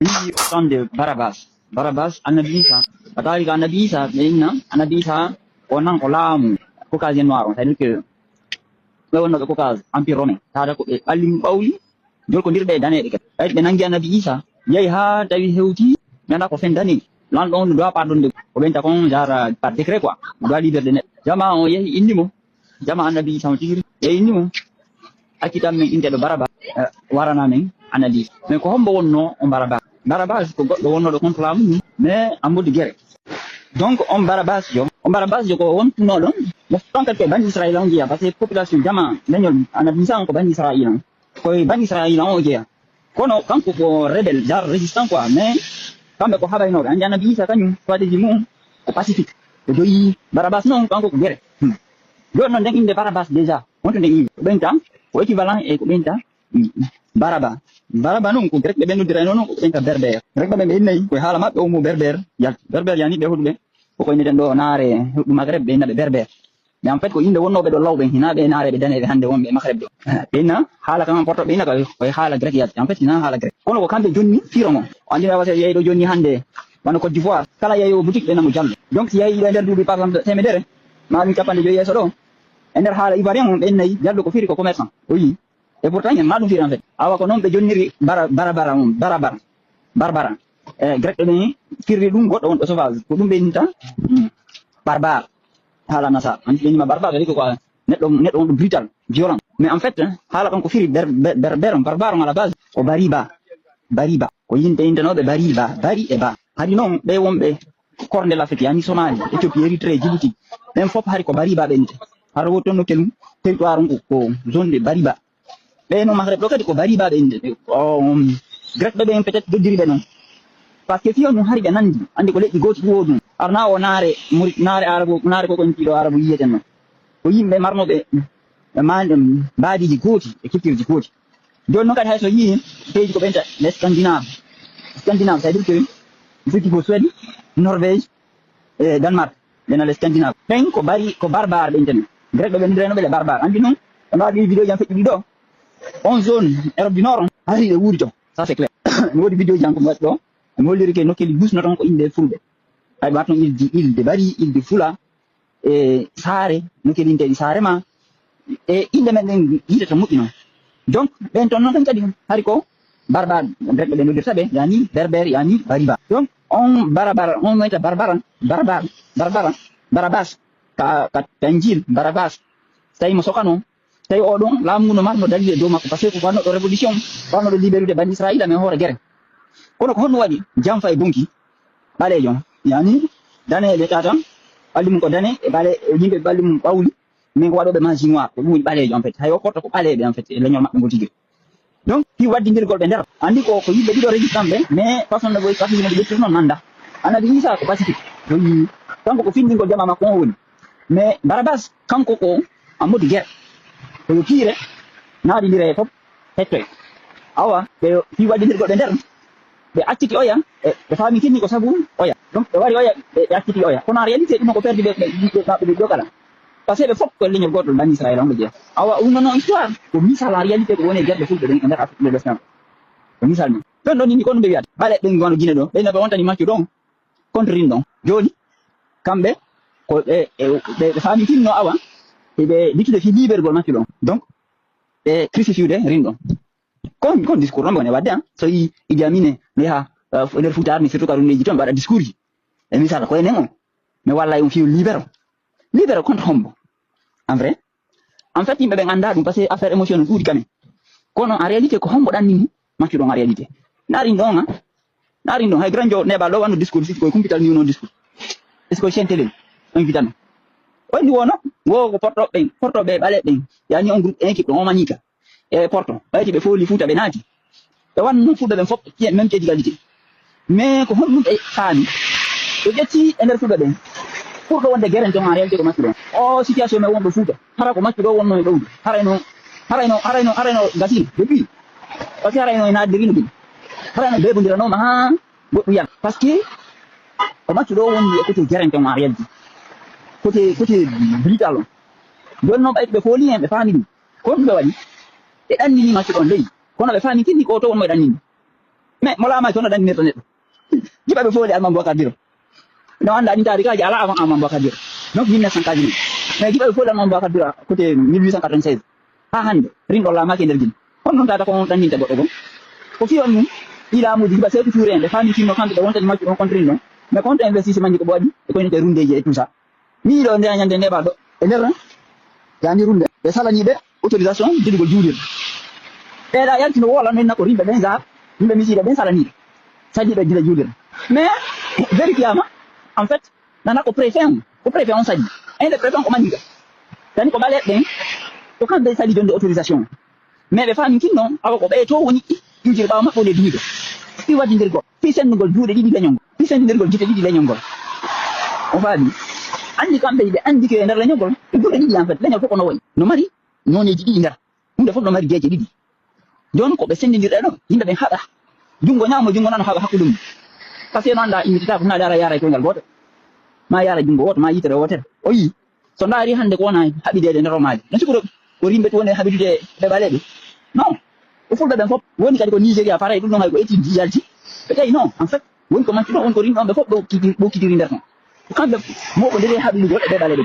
Hii upande Barabas anabisa kadhalika anabisa beina anabisa onang olamu ko kazi noiro c'est-à-dire que lawon ko kazi empire romain tada ko alim bawli jol ko dirbe dane de ay be nangi anabisa yai ha tawi hewti nana ko fen dani lan don do pardon de ko benta kon jara par décret quoi do leader de net jama on yehi indimo jama annabi sama tiri yehi indimo akitam men inte do Baraba warana men anadi mais ko hombo wonno on Barabas ko goddo wonno do contre la mum mais amudi gere donc on Barabas jo ko wontuno don mo tonkat ke bani Israël on dia parce que population jama dañol annabi san ko bani Israël ko bani Israël on dia kono kanko ko rebel jar résistant quoi mais kambe ko habayno andi annabi isa kanyum stratégie mum ko pacifique ko doyi Barabas non kanko ko gere don non inde Barabas déjà on inde benta ko équivalent e ko benta Baraba non ko rek be bendu dire non ko benta berber rek be nay ko hala mabbe o mo berber yani be hodube ko ni den do naare du Maghreb be nabe berber mais en fait ko inde wonno be do lawbe hinabe naare be dane hande wonbe Maghreb do bena hala kan porto be naka ko hala grek yat en fait hina hala grek kono ko kambe jonni firomo andi na wasa yeedo jonni hande wana Côte d'Ivoire kala yeeyo boutique be namu jamme donc si yeeyi der dubi par exemple temedere ma mi capande joyi yeso do ender hala ivoirien on be nay jaldo ko firi ko commerçant oui et pourtant il m'a dit en fait awa ko non be jonniri barbara grec be firri dum goddo on do sauvage ko dum be nita barbare hala nasa an be ni ma barbare ko neddo on do brutal violent mais en fait hala kan ko firi barbare à la base ko bariba ko yinte no be bari e ba hari non be wombe corne la feti ani Somalie Éthiopie Érythrée Djibouti même fop hari ko bariba be nite haro woto no telum territoire ko zone de bariba be no Maghreb lokati ko bariba be inde grec be peut-être dodiri be non parce que fiyo no hari be nandi andi ko leddi goti wodum arna o naare arabo naare ko kon tido arabu yiyeten non ko yimbe marno be mandem baadiji goti e kiptirji goti don non kadi hayso yi peji ko benta les Scandinave c'est-à-dire que c'est ko Suède Norvège et Danemark dena les Scandinave ben ko barbare be internet grec be ndreno be barbare andi non on a vu vidéo jam fekki do on zone Europe du Nord ari de wurito ça c'est clair no wodi vidéo jam ko waddo mo liri ke nokeli bus no tan ko inde fulbe ay batno il de bari il de fula e sare nokeli inde sare ma e inde men den yite to mutino donc ben ton non tan kadi hari ko barbar rek be no dirtabe yani berber yani bariba donc on meta barabas ka tanjil barabas tay mo sokano tay o don lamuno marno dalile do makko parce que ko wanno do révolution wanno do liberté bani Israël men hore gere kono ko honno wadi jam fay donki balejo yani dane le tata balli mun ko dane e bale yimbe balli mun bawli min ko wado be manji noir ko woni balejo en fait hay o korto ko balebe en fait leñol mabbe ngol tigi donc fi waddi ngel gol be der andi ko yimbe dido résistant be mais façon de boy kasi mo be non nanda ana bi isa ko pacifique donc kanko ko findi ngol jama makko woni mais Barabas kanko ko amodi guerre ko kire naadi dire fop hetto awa be fi waddi ngel gol be der be acciti oya be fami kinni ko sabu oya donc be wari oya be acciti oya kono réalité dum ko perdi be do kala parce que be fop ko leñol goddo bani Israël on be awa non histoire ko misal la réalité ko woni guerre fulbe den nder Afrique de l'Ouest ko misal ni don ni ko no be wiat bale be ngono gine do be na be wontani makki don contre rindo joni kambe ko be fami kinno awa e be dikide fi libergol makki don donc e crucifiude rindo kon discours non bone wadde so i jamine ne ha nder futar ni surtout ka runneji ton bada discours ji e misal ko enen on mais wallahi on fi libéro contre hombo en vrai en fait yimbe be ganda dum parce que affaire émotionnelle dudi kamen kono en réalité ko hombo dan ni makki don en réalité nari ndonga hay grandio ne ba do wanu discours ci ko kumpital ni non discours est ce que chaîne télé invitano woni wono wo ko porto be bale ben yani on groupe équipe on manika e porto bayti be foli futa be nati e wanno fuda ben fop ci même ci égalité mais ko honno be fami e jetti ender fuda ben pour do wonde guerre en réalité ko makki don o situation me wondo futa hara ko makki do wonno do harayno gasi depuis parce que harayno na dirino bi harayno be bondirano ma goddu yan parce que ko makki do wondi e côté guerre en réalité côté brutal don no be foli en be fami dum ko be wadi e danni ni makki don ley kono be fami kinni ko to won mo danni mais mola ma tono dan neto neto jiba be fole alman Boubacar Biro no anda ni tari kaji ala avant alman Boubacar Biro donc 1914 mais jiba be fole alman Boubacar Biro côté 1896 ha hande rindo la ma ke nder jin on non tata ko tan ninte goddo go ko fi on mum ila mo jiba c'est toujours rien de famille finno kambe de wonta match on contre non mais contre investissement ko boadi ko ni te rundeje et tout ça ni do ndenya nyande neba do e nder yani runde be salani be autorisation dilgol juulir be da yanti no wala non nako rimbe ben za rimbe misida ben salani sadi be dila juulir mais véritablement en fait nana ko préfet on sadi et le préfet ko maniga tani ko balé ben ko kan be sadi donde autorisation mais be fami kinno awo ko be to woni juulir ba ma ko le duido fi wadi ndir go fi sen ngol juude didi lenyong fi sen ndir gol jite didi lenyong o fami andi kambe be andi ke ndar lenyong gol juude didi en fait lenyong ko no way no mari noni didi ndar hunde fof no mari jeje didi jon ko be sendidirde do yimbe ben hada jungo nyaamo jungo nan haba hakkulum parce que nanda imita ko na dara yara ko ngal goto ma yara jungo woto ma yitere wotere o yi so ndari hande ko wona habidede nder romaji na sukuro ko rimbe to woni habidude be balede non o fulbe ben fop woni kadi ko Nigeria pareil dum no hay ko eti dialti be tay non en fait woni ko manti do won ko rimbe be fop do kidiri nder non kambe mo ko dede habidude be balede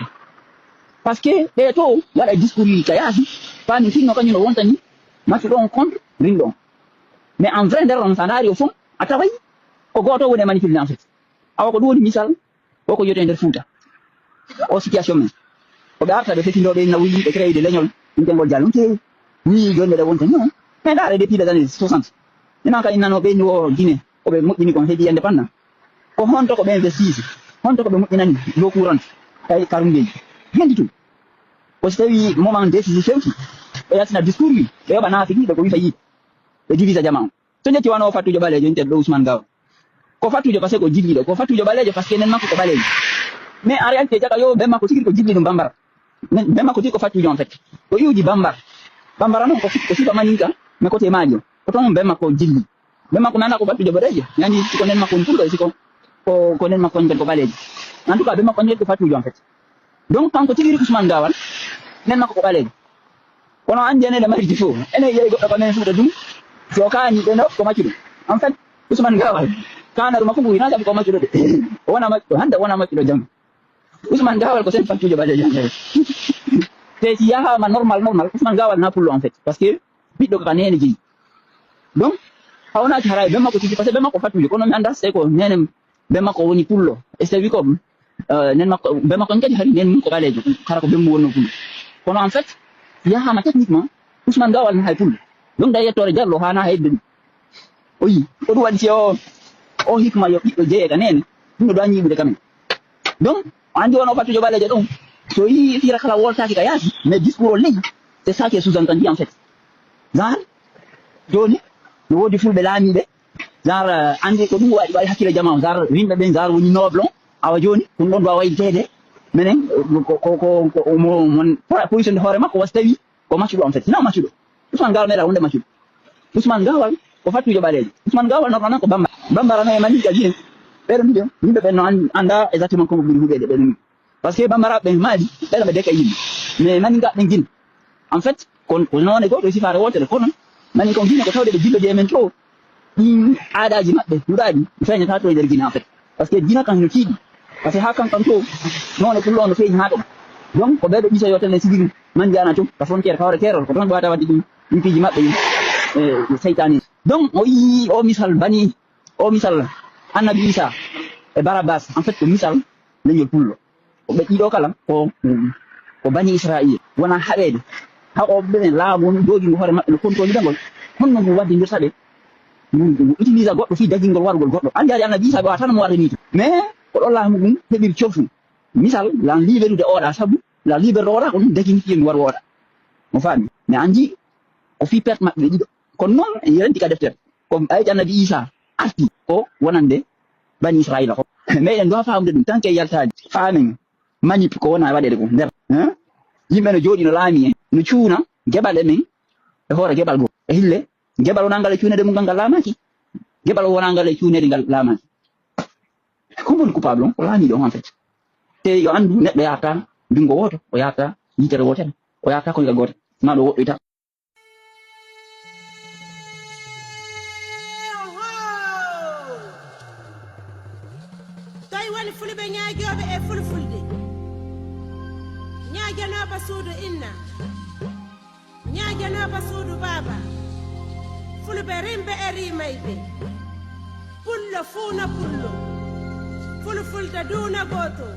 parce que be to wala discours yi kayasi pani finno kanyuno wontani mati do on contre rindo mais en vrai nder on sanari au fond ataway ko goto woni manipulé en fait aw ko doni misal ko yote nder Fouta o situation men ko darta be fetindobe na wuyi be créé de leñol ngol jalunte ni jonde da wonta non mais dare depuis les années 60 ina ka inano be no Guinée ko be mudini ko hedi indépendant ko honto ko be investisi honto ko be mudinani lo courant tay karungeji hendi tout ko tawi moment décisif fewti be yatina discours wi be bana fini be ko wi fayi be divisa jamaa to nyati wano fatujo balejo inte do Ousmane Gaw ko fatujo parce que ko jillido ko fatujo balejo parce que nen makko ko balejo mais en réalité jaga yo be makko tigi ko jillido bambara be makko tigi ko fatujo en fait ko yuji bambara non ko sifa maninka mais côté majo ko ton be makko jilli be makko nana ko fatujo balejo yani ko nen makko ntulo siko ko nen makko ngal ko balejo en tout cas be makko ngal ko fatujo en fait donc tant ko tigi Ousmane Gawal nen makko ko balejo kono anjene le mari difo ene yey goddo ko nen fuda dum so kaani be no ko macido en fait Ousmane Gawal kana dum ko bu ina ko macido de wona macido hande wona macido jam Ousmane Gawal ko sen fatujo bale jam te si yaha ma normal Ousmane Gawal na pullo en fait parce que biddo ko nene ji donc hawna ci haray be mako ci parce que be mako fatujo kono mi anda c'est ko nenem be mako woni pullo e c'est wi ko nen mako be mako ngadi hari nen ko balejo kala ko be mo wonno pullo kono en fait yaha ma techniquement Ousmane Gawal na hay pullo donc day yettore jallo hana hayde oyi ko du wadi o hikma yo biddo jeega nene dum do anyi bude kamen donc andi wono fatujo balejo don so yi tira kala wolta ki kayasi mais discours legi c'est ça qui est sous-entendu en fait genre doni no wodi fulbe laami be genre andi ko dum wadi wadi hakkile jamaa genre rimbe ben genre woni noblon awa joni dum don do way tede menen ko mon position de hore makko wastawi ko machudo en fait non machudo Ousmane Gawal mera wonde machudo Ousmane Gawal ko fatujo balejo Ousmane Gawal normalement ko bambara no e mani jagien be dum biyo yimbe be no anda exactement ko buri hubede be dum parce que bambara be mali be be deka yimbe mais mani ga ben gin en fait ko non ko do si fare wotere ko non mani ko gine ko tawde be dillo de men to aadaji mabbe dudadi feña ta to der gina en fait parce que dina kan no tiidi parce que hakan kan to non ko lono feñi ha do donc ko be do bisa yotel ne sigiri man jana to ka frontière kawre kerol ko don wata wadi dum piji mabbe seytani donc o misal bani o misal annabi Isa e Barabas en fait ko misal leñol pullo ko be dido kala ko bani Israël wona habede ha o be laamu dogi mo hore mabbe no konto dangol honno mo waddi ndir sabe mo utilise goddo fi dagingol wargol goddo andi annabi Isa ba tan mo warde ni mais ko do laamu dum hebir ciofu misal la liberté de oda sabu la liberté oda ko dagin fi war woda mo fami mais andi ko fi perte mabbe dido kon non yenti ka defter ko ay annabi Isa arti ko wonande bani Israël ko mais en do faamde dum tanke yaltaaji faamen manip ko wona wadede ko der yimbe no jodi no laami no ciuna gebal men e hore gebal go e hille gebal wona ngal ciunede mum ngal laamaki gebal wona ngal ciunede ngal laamaki ko bon coupable ko laami do en fait te yo andu neddo yaata dungo woto o yaata yitere wotere o yaata ko ngal goto ma do woddo ita woni fulɓe ñaajoɓe e fulfulde ñaajanoɓe suudu inna ñaajanoɓe suudu baaba fulɓe rimɓe e rimayɓe pullo fuuna pullo fulfulde duuna gooto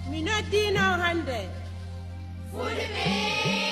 mi noddino hannde fulɓe